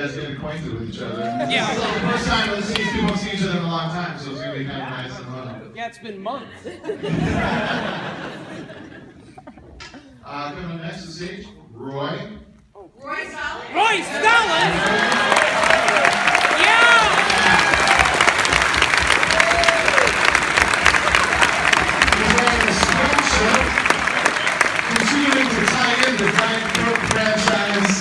guys get acquainted with each other. Yeah. This is the first time that these people have seen each other in a long time, so it's going to be kind of nice and fun. Yeah, it's been months. Coming next to the stage, Roy. Roy Stalin. Roy Stalin! Yeah! He's wearing a sweat shirt, continuing to tie in the Diane Franklin franchise.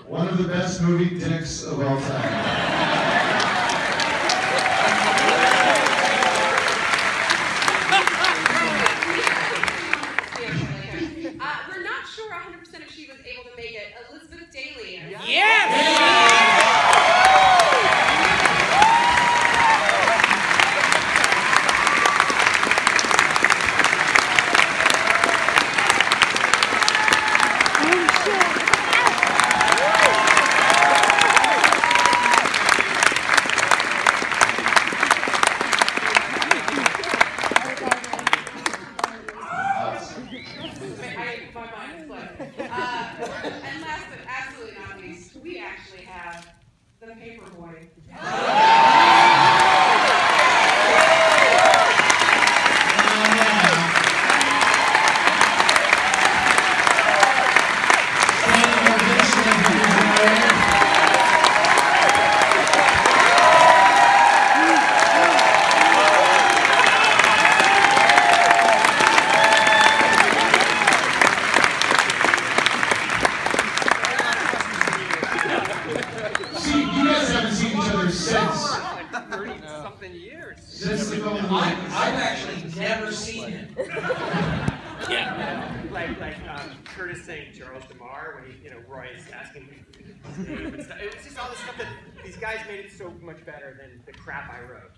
One of the best movie dicks of all time. We're not sure 100% if she was able to make it. Elizabeth Daly. Yes! And last but absolutely not least, we actually have the Paperboy. I've actually never seen him. Yeah. Like Curtis saying Charles DeMar when he, Roy is asking him his name and stuff. It was just all the stuff that these guys made it so much better than the crap I wrote.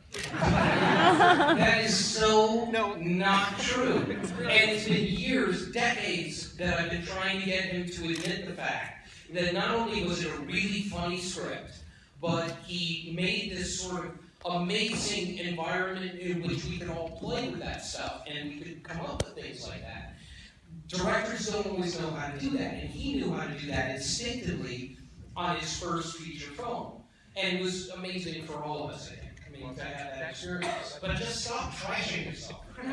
That is so not true. And it's been years, decades, that I've been trying to get him to admit the fact that not only was it a really funny script, but he made this sort of amazing environment in which we could all play with that stuff and we could come up with things like that. Directors don't always know how to do that, and he knew how to do that instinctively on his first feature film. And it was amazing for all of us, I think. I mean, to have that experience. But just stop trashing yourself. Did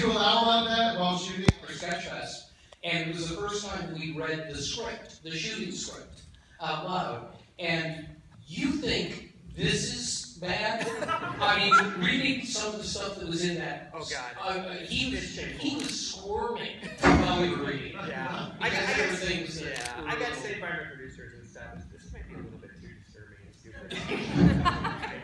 you allow a lot of that while shooting? For Sketchfest. And it was the first time we read the script, the shooting script, out loud. And you think this is bad? I mean, reading some of the stuff that was in that. Oh God. He was squirming while we were reading. Yeah. I got saved by my producers and stuff. This might be a little bit too disturbing and stupid.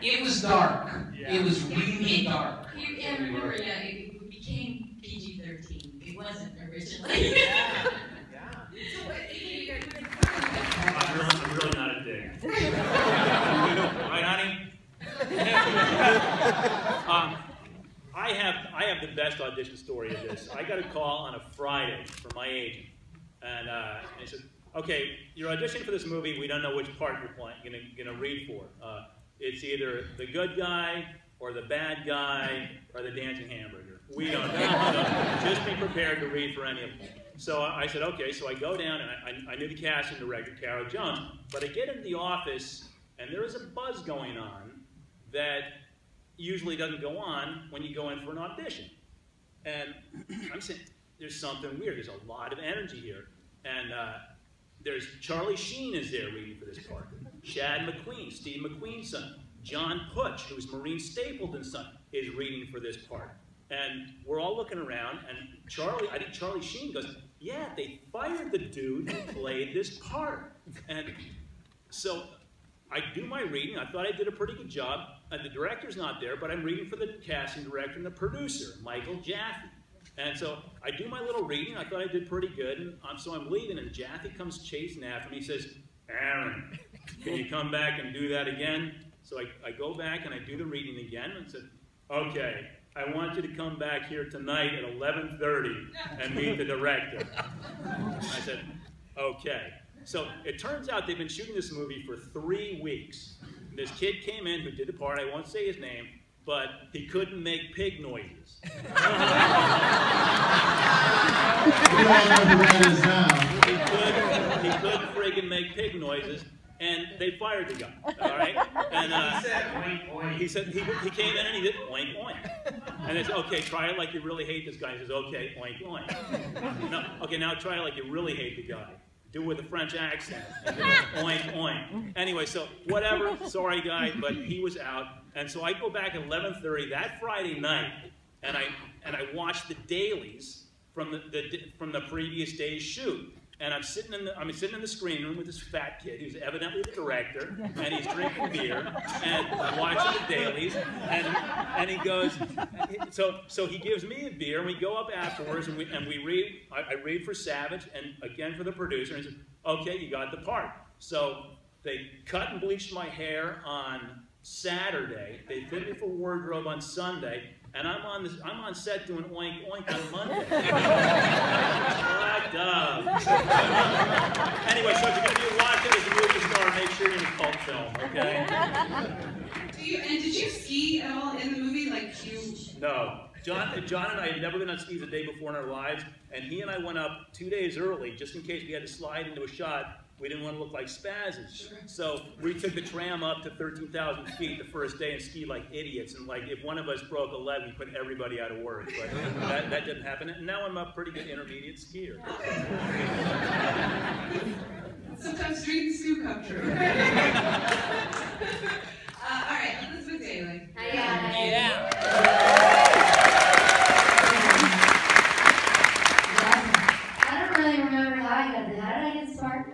It was dark. Yeah. It was really dark. And remember, it became PG-13. It wasn't originally. Yeah. So what, you guys, I'm really not a dick. Right, honey? I have the best audition story of this. I got a call on a Friday from my agent, and he said, "Okay, you're auditioning for this movie. We don't know which part you're playing. You're gonna read for. It's either the good guy or the bad guy or the dancing hamburger. We don't know. So just be prepared to read for any of them." So I said, okay. So I go down, and I knew the casting director, Carol Jones, but I get into the office, and there is a buzz going on that usually doesn't go on when you go in for an audition. And I'm saying, there's something weird. There's a lot of energy here. And there's Charlie Sheen is there reading for this part. Chad McQueen, Steve McQueen's son. John Putch, who's Maureen Stapleton's son, is reading for this part. And we're all looking around, and I think Charlie Sheen goes, yeah, they fired the dude who played this part. And so I do my reading. I thought I did a pretty good job. The director's not there, but I'm reading for the casting director and the producer, Michael Jaffe. And so I do my little reading. I thought I did pretty good. And so I'm leaving, and Jaffe comes chasing after me. He says, Aaron, can you come back and do that again? So I go back, and I do the reading again, and said, okay, I want you to come back here tonight at 11:30 and meet the director. I said, okay. So it turns out they've been shooting this movie for 3 weeks. this kid came in who did the part. I won't say his name, but he couldn't make pig noises. We all know who that is now. He couldn't friggin' make pig noises, and they fired the guy. All right, and He said oink oink. he said he came in and he did oink oink, and they said, okay, try it like you really hate this guy. He says, okay, oink oink. No, okay, now try it like you really hate the guy. Do it with a French accent. Oink oink. Anyway, so whatever. Sorry, guy, but he was out, and so I go back at 11:30 that Friday night, and I watch the dailies from the previous day's shoot. And I'm sitting in the screen room with this fat kid who's evidently the director, and he's drinking beer and watching the dailies, and he goes, so he gives me a beer, and we go up afterwards, and we read. I read for Savage, and again for the producer, and he says, okay, you got the part. So they cut and bleached my hair on Saturday. They fit me for wardrobe on Sunday. And I'm on set doing oink oink on Monday. Fucked up. Anyway, so if you're gonna be watching as a movie star, make sure you're in a cult film, okay? Did you ski at all in the movie? Like you? No. John and I had never been on skis a day before in our lives, and he and I went up 2 days early just in case we had to slide into a shot. We didn't want to look like spazzes. So we took the tram up to 13,000 feet the first day and skied like idiots. And like if one of us broke a leg, we put everybody out of work. But that didn't happen. And now I'm a pretty good intermediate skier. Sometimes dreams do come true. All right, Elizabeth Daly. Hi, guys. Yeah. I don't really remember how I got this. How did I get started?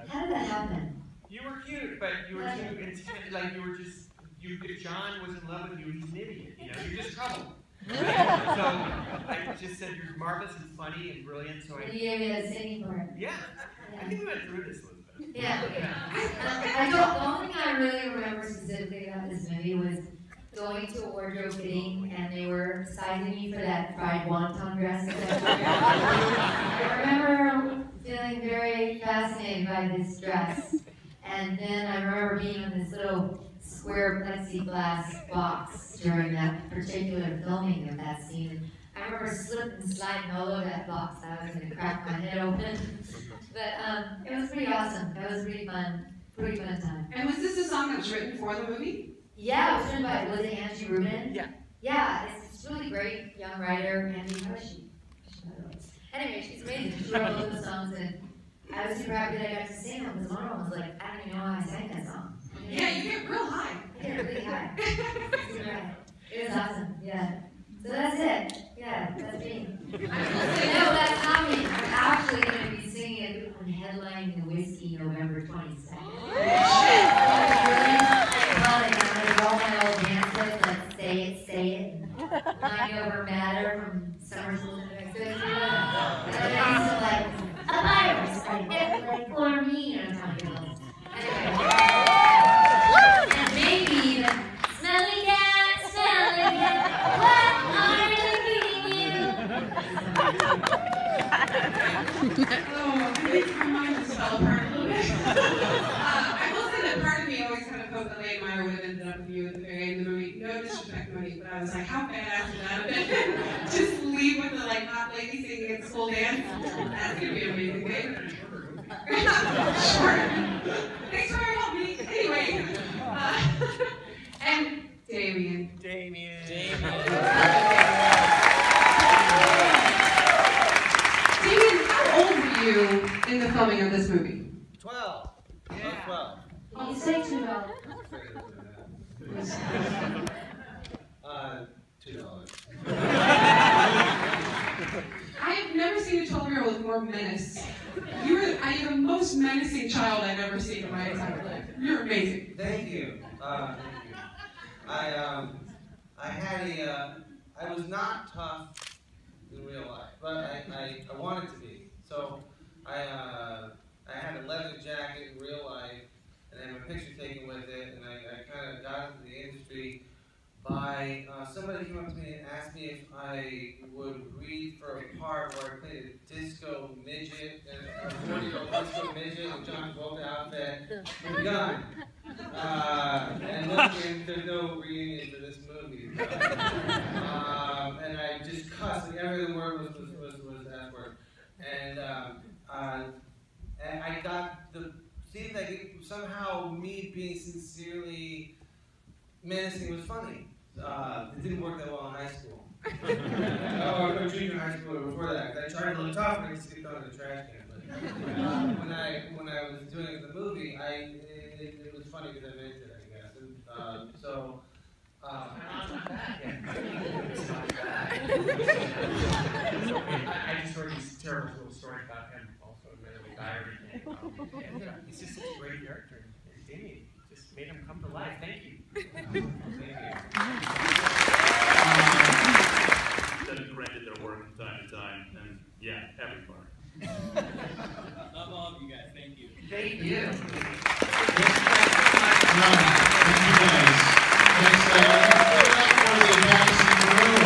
How did that happen? You were cute, but you were too intense. Like you were just. If John was in love with you, he's an idiot. You know, you're just trouble. So I just said you're marvelous and funny and brilliant. So You gave me that singing part. yeah. I think we went through this, Elizabeth. Yeah. The only thing I really remember specifically about this movie was going to a wardrobe fitting, and they were sizing me for that fried wonton dress. I remember feeling very fascinated by this dress, and then I remember being in this little square plexiglass box during that particular filming of that scene. I remember slipping and sliding all over that box. I was going to crack my head open. But it was pretty awesome. It was pretty fun time. And was this a song that was written for the movie? Yeah, it was written by, was it Angie Rubin? Yeah. Yeah, it's really great young writer. Angie, how is she? Anyway, she's amazing. She wrote all those songs, and I was super happy that I got to sing them, because one of them was like, I don't even know how I sang that song. Yeah, you get real high. I get really high. It was awesome, yeah. So that's it. Yeah, that's me. No, that's not me. I'm actually going to be singing it on headlining the Whiskey November 22nd. I'm going to roll my old dance like Say It, Mind Over Matter from Summer Solstice. And then I used to like, a virus, like for me, you know, talking about. Anyway. And maybe even, smelly cat, what are you feeding you? Oh, it makes my mind just fell apart a little bit. I will say that part of me always kind of hoped that Lane Meyer would have ended up with you at the very end of the movie. No disrespect, Monique, but I was like, how badass would that have been? Just leave with the like hot lady singing at the school dance. That's gonna be amazing, babe. Sure. Thanks for your help, Monique. Anyway, and Damien. Damien, how old were you in the filming of this movie? 12. Yeah. 12. You say $2. $2. I've never seen a 12-year-old with more menace. You're the most menacing child I've ever seen in my entire life. You're amazing. Thank you. I was not tough in real life, but I wanted to be. So I had a leather jacket in real life, and I had a picture taken with it, and I kind of got into the industry by somebody came up to me and asked me if I would read for a part where I played a disco midget, a 40-year-old disco midget with John Travolta outfit and gun. And looking, there's no reunion for this movie. And I just cussed, like every word was that word. And I got the, seemed like somehow me being sincerely menacing was funny. It didn't work that well in high school. Or junior high school or before that. I tried to look tough and I just skipped on the trash can. But when I was doing it in the movie, it was funny because I meant it, I guess. And, I just heard these terrible little stories about him also in the diary. And he's just such a great character. And Damien just made him come to life. Thank you. Thank you. They've granted their work from time to time, and yeah, every part. Love all of you guys. Thank you. Thank you. Thank you guys. Thanks, for the Madison Road.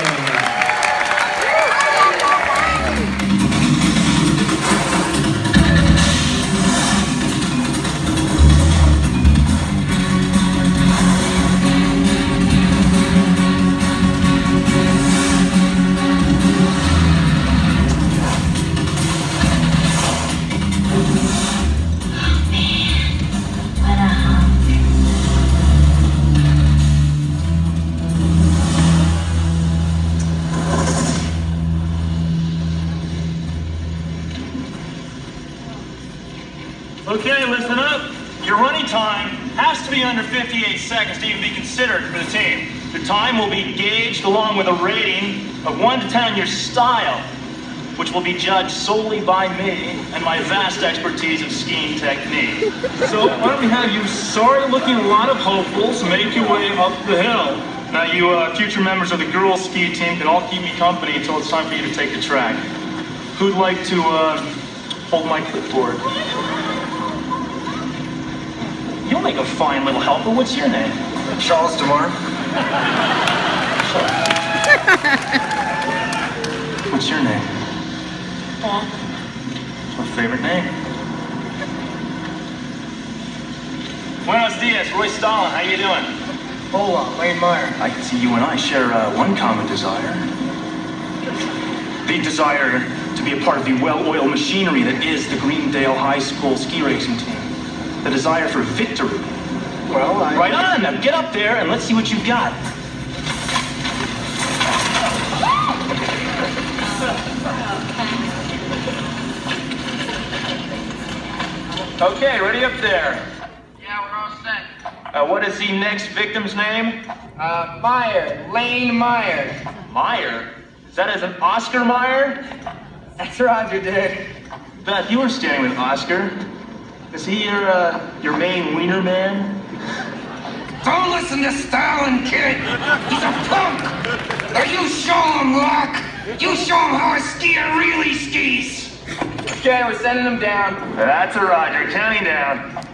Okay, listen up. Your running time has to be under 58 seconds to even be considered for the team. The time will be gauged along with a rating of 1 to 10 on your style, which will be judged solely by me and my vast expertise of skiing technique. So why don't we have you sorry-looking lot of hopefuls make your way up the hill. Now you future members of the girls' ski team can all keep me company until it's time for you to take the track. Who'd like to hold my clipboard? You'll make a fine little helper. What's your name? Charles DeMar. What's your name? It's my favorite name. Buenos dias, Roy Stalin. How you doing? Hola, Wayne Meyer. I can see you and I share one common desire. The desire to be a part of the well-oiled machinery that is the Greendale High School ski racing team. The desire for victory. Well, Right on, now get up there and let's see what you've got. Okay, ready up there. Yeah, we're all set. What is the next victim's name? Meyer. Lane Meyer. Meyer? Is that as an Oscar Meyer? That's Roger, dude. Beth, you were standing with Oscar. Is he your main wiener man? Don't listen to Stalin, kid. He's a punk. Now you show him, Rock. You show him how a skier really skis. Okay, we're sending him down. That's a Roger. Counting down.